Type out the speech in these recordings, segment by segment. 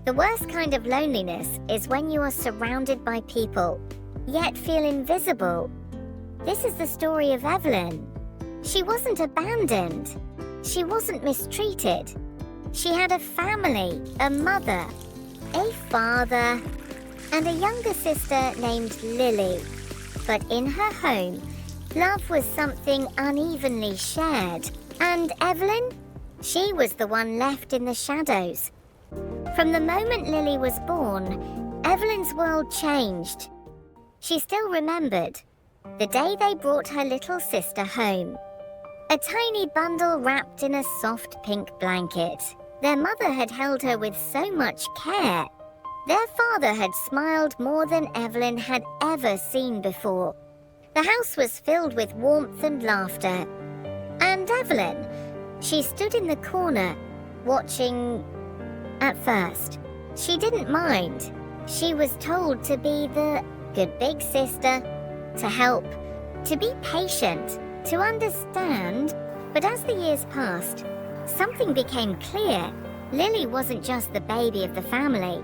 The worst kind of loneliness is when you are surrounded by people, yet feel invisible. This is the story of Evelyn. She wasn't abandoned. She wasn't mistreated. She had a family, a mother, a father, and a younger sister named Lily. But in her home, love was something unevenly shared. And Evelyn? She was the one left in the shadows. From the moment Lily was born, Evelyn's world changed. She still remembered the day they brought her little sister home. A tiny bundle wrapped in a soft pink blanket. Their mother had held her with so much care. Their father had smiled more than Evelyn had ever seen before. The house was filled with warmth and laughter. And Evelyn, she stood in the corner, watching. At first, she didn't mind. She was told to be the good big sister, to help, to be patient, to understand. But as the years passed, something became clear. Lily wasn't just the baby of the family.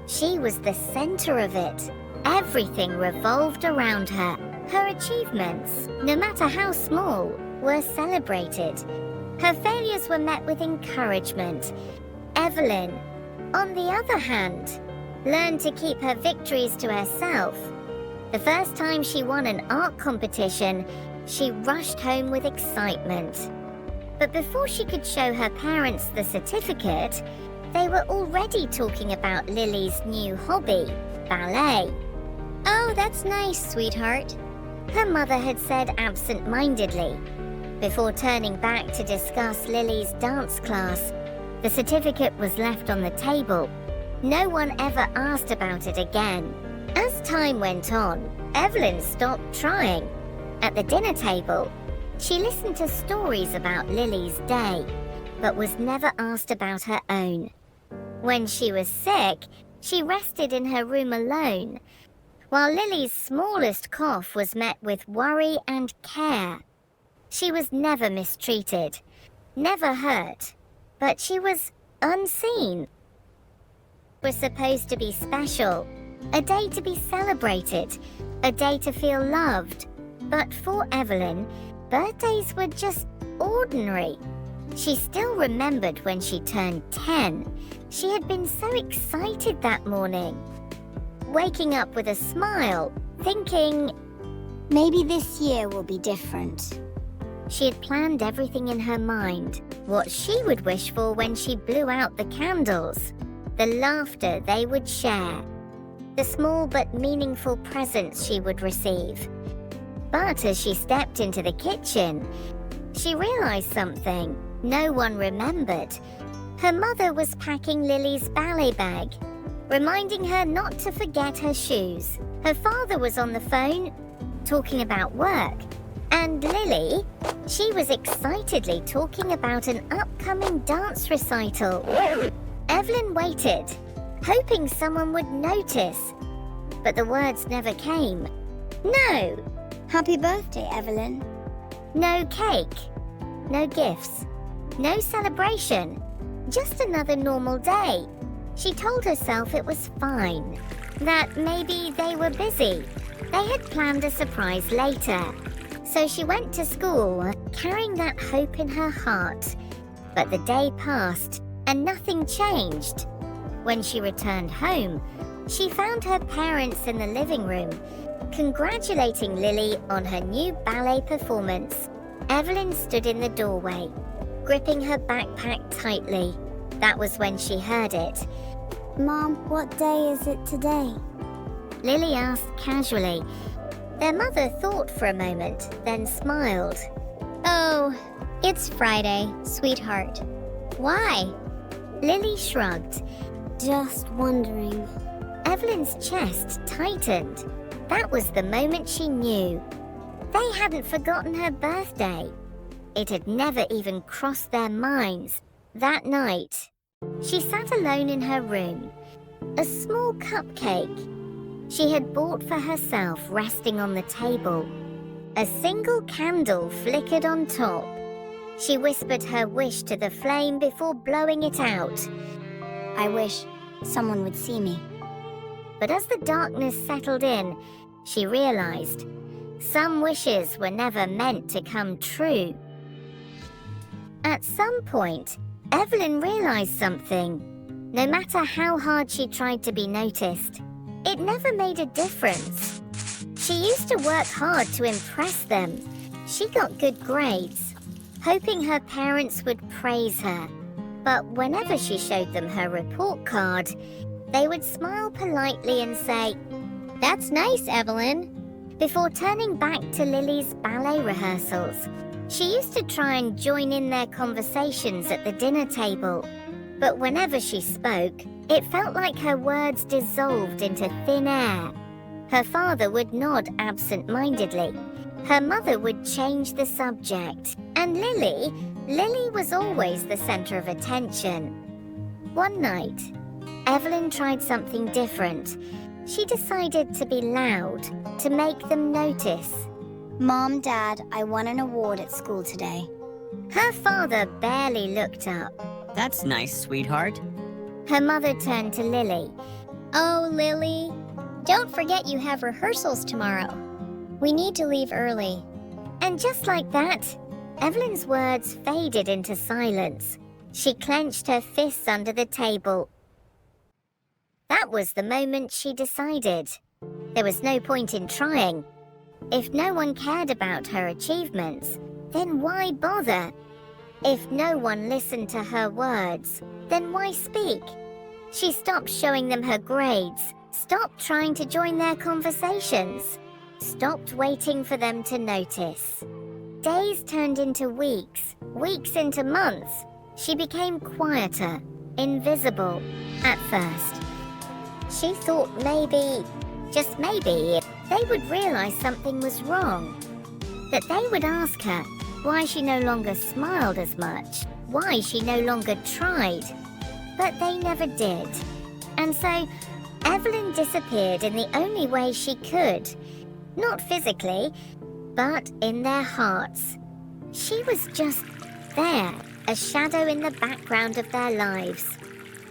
She was the center of it. Everything revolved around her. Her achievements, no matter how small, were celebrated. Her failures were met with encouragement. Evelyn, on the other hand, learned to keep her victories to herself. The first time she won an art competition, she rushed home with excitement. But before she could show her parents the certificate, they were already talking about Lily's new hobby, ballet. "Oh, that's nice, sweetheart," her mother had said absent-mindedly. Before turning back to discuss Lily's dance class, the certificate was left on the table. No one ever asked about it again. As time went on, Evelyn stopped trying. At the dinner table, she listened to stories about Lily's day, but was never asked about her own. When she was sick, she rested in her room alone, while Lily's smallest cough was met with worry and care. She was never mistreated, never hurt, but she was unseen. It was supposed to be special, a day to be celebrated, a day to feel loved. But for Evelyn, birthdays were just ordinary. She still remembered when she turned 10. She had been so excited that morning. Waking up with a smile, thinking, maybe this year will be different. She had planned everything in her mind, what she would wish for when she blew out the candles, the laughter they would share, the small but meaningful presents she would receive. But as she stepped into the kitchen, she realized something no one remembered. Her mother was packing Lily's ballet bag, reminding her not to forget her shoes. Her father was on the phone, talking about work. And Lily, she was excitedly talking about an upcoming dance recital. Evelyn waited, hoping someone would notice. But the words never came. No. Happy birthday, Evelyn. No cake. No gifts. No celebration. Just another normal day. She told herself it was fine. That maybe they were busy. They had planned a surprise later. So she went to school, carrying that hope in her heart. But the day passed, and nothing changed. When she returned home, she found her parents in the living room, congratulating Lily on her new ballet performance. Evelyn stood in the doorway, gripping her backpack tightly. That was when she heard it. Mom, what day is it today? Lily asked casually. Their mother thought for a moment, then smiled. Oh, it's Friday, sweetheart. Why? Lily shrugged. Just wondering. Evelyn's chest tightened. That was the moment she knew. They hadn't forgotten her birthday. It had never even crossed their minds. That night, she sat alone in her room. A small cupcake she had bought for herself resting on the table. A single candle flickered on top. She whispered her wish to the flame before blowing it out. I wish someone would see me. But as the darkness settled in, she realized some wishes were never meant to come true. At some point, Evelyn realized something. No matter how hard she tried to be noticed, it never made a difference. She used to work hard to impress them. She got good grades, hoping her parents would praise her. But whenever she showed them her report card, they would smile politely and say, "That's nice, Evelyn," before turning back to Lily's ballet rehearsals. She used to try and join in their conversations at the dinner table, but whenever she spoke, it felt like her words dissolved into thin air. Her father would nod absent-mindedly. Her mother would change the subject, and Lily was always the center of attention. One night, Evelyn tried something different. She decided to be loud, to make them notice. Mom, Dad, I won an award at school today. Her father barely looked up. That's nice, sweetheart. Her mother turned to Lily. Oh, Lily, don't forget you have rehearsals tomorrow. We need to leave early. And just like that, Evelyn's words faded into silence. She clenched her fists under the table. That was the moment she decided. There was no point in trying. If no one cared about her achievements, then why bother? If no one listened to her words, then why speak? She stopped showing them her grades, stopped trying to join their conversations, stopped waiting for them to notice. Days turned into weeks, weeks into months. She became quieter, invisible, at first. She thought maybe, just maybe, they would realize something was wrong. That they would ask her why she no longer smiled as much, why she no longer tried. But they never did. And so, Evelyn disappeared in the only way she could. Not physically, but in their hearts. She was just there, a shadow in the background of their lives.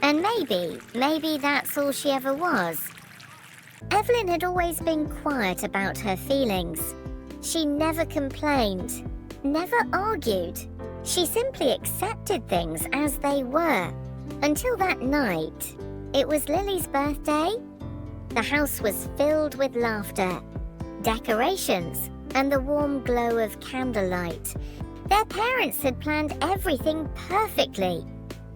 And maybe that's all she ever was. Evelyn had always been quiet about her feelings. She never complained, never argued. She simply accepted things as they were. Until that night. It was Lily's birthday. The house was filled with laughter, decorations, and the warm glow of candlelight. Their parents had planned everything perfectly.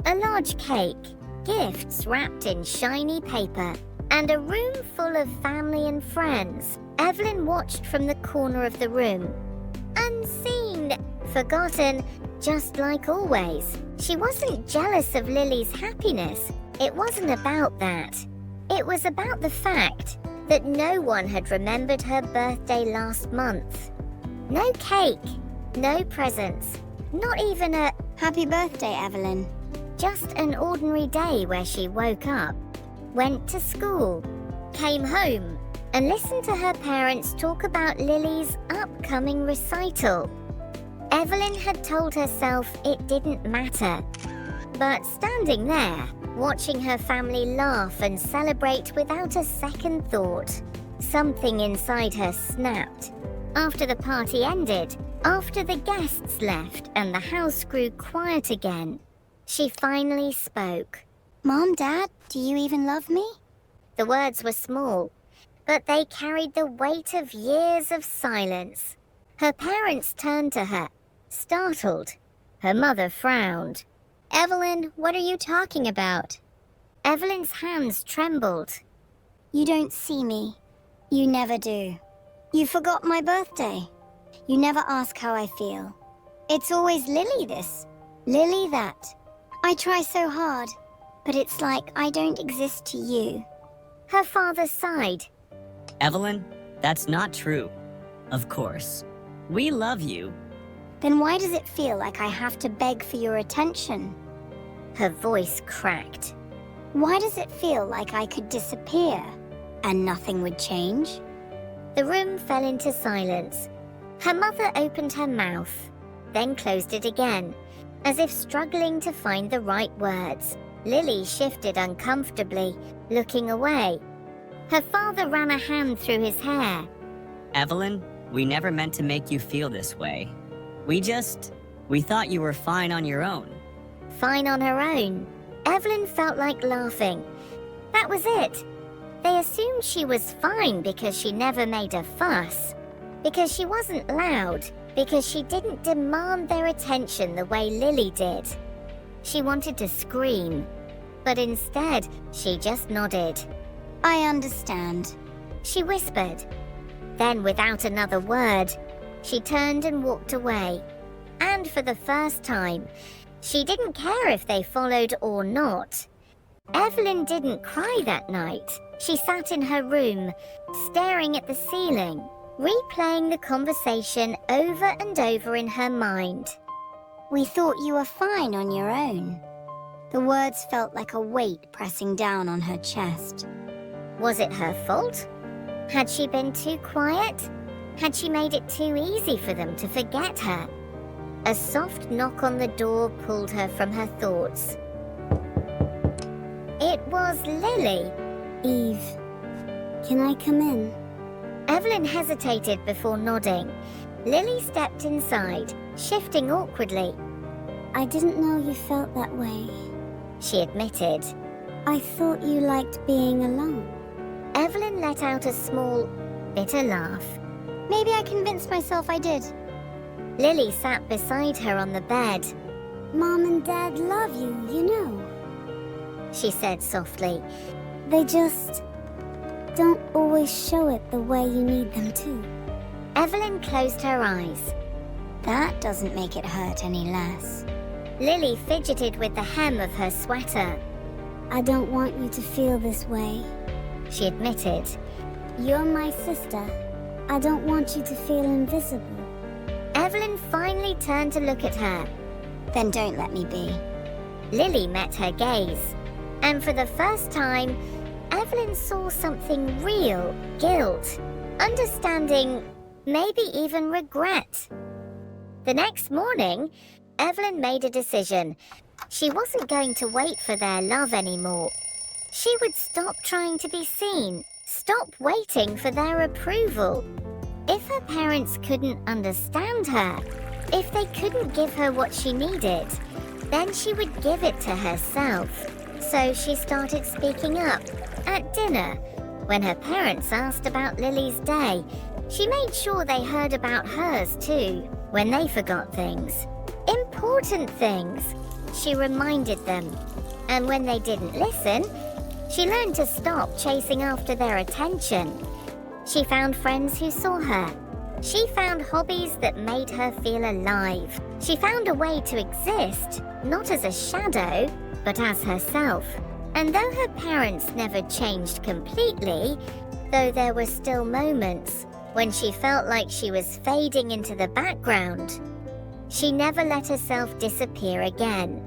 A large cake, gifts wrapped in shiny paper, and a room full of family and friends. Evelyn watched from the corner of the room. Unseen, forgotten, just like always. She wasn't jealous of Lily's happiness. It wasn't about that. It was about the fact that no one had remembered her birthday last month. No cake, no presents, not even a Happy birthday, Evelyn. just an ordinary day where she woke up, went to school, came home, and listened to her parents talk about Lily's upcoming recital. Evelyn had told herself it didn't matter. But standing there, watching her family laugh and celebrate without a second thought, something inside her snapped. After the party ended, after the guests left and the house grew quiet again, she finally spoke. Mom, Dad, do you even love me? The words were small, but they carried the weight of years of silence. Her parents turned to her, startled. Her mother frowned. Evelyn, what are you talking about? Evelyn's hands trembled. You don't see me. You never do. You forgot my birthday. You never ask how I feel. It's always Lily this, Lily that. I try so hard, but it's like I don't exist to you. Her father sighed. Evelyn, that's not true. Of course. We love you. Then why does it feel like I have to beg for your attention? Her voice cracked. Why does it feel like I could disappear and nothing would change? The room fell into silence. Her mother opened her mouth, then closed it again, as if struggling to find the right words. Lily shifted uncomfortably, looking away. Her father ran a hand through his hair. Evelyn, we never meant to make you feel this way. We thought you were fine on your own. Fine on her own. Evelyn felt like laughing. That was it. They assumed she was fine because she never made a fuss, because she wasn't loud, because she didn't demand their attention the way Lily did. She wanted to scream, but instead she just nodded. I understand, She whispered. Then, without another word, she turned and walked away. And for the first time, she didn't care if they followed or not. Evelyn didn't cry that night. She sat in her room, staring at the ceiling, replaying the conversation over and over in her mind. We thought you were fine on your own. The words felt like a weight pressing down on her chest. Was it her fault? Had she been too quiet? Had she made it too easy for them to forget her? A soft knock on the door pulled her from her thoughts. It was Lily. Eve, can I come in? Evelyn hesitated before nodding. Lily stepped inside, shifting awkwardly. I didn't know you felt that way. She admitted. I thought you liked being alone. Evelyn let out a small, bitter laugh. Maybe I convinced myself I did. Lily sat beside her on the bed. Mom and Dad love you, you know. She said softly. They just don't always show it the way you need them to. Evelyn closed her eyes. That doesn't make it hurt any less. Lily fidgeted with the hem of her sweater. I don't want you to feel this way. She admitted. You're my sister. I don't want you to feel invisible. Evelyn finally turned to look at her. Then don't let me be. Lily met her gaze. And for the first time, Evelyn saw something real, guilt, understanding, maybe even regret. The next morning, Evelyn made a decision. She wasn't going to wait for their love anymore. She would stop trying to be seen, stop waiting for their approval. If her parents couldn't understand her, if they couldn't give her what she needed, then she would give it to herself. So she started speaking up. At dinner, when her parents asked about Lily's day, she made sure they heard about hers too, when they forgot things. Important things, she reminded them. And when they didn't listen, she learned to stop chasing after their attention. She found friends who saw her. She found hobbies that made her feel alive. She found a way to exist, not as a shadow, but as herself. And though her parents never changed completely, though there were still moments when she felt like she was fading into the background, she never let herself disappear again.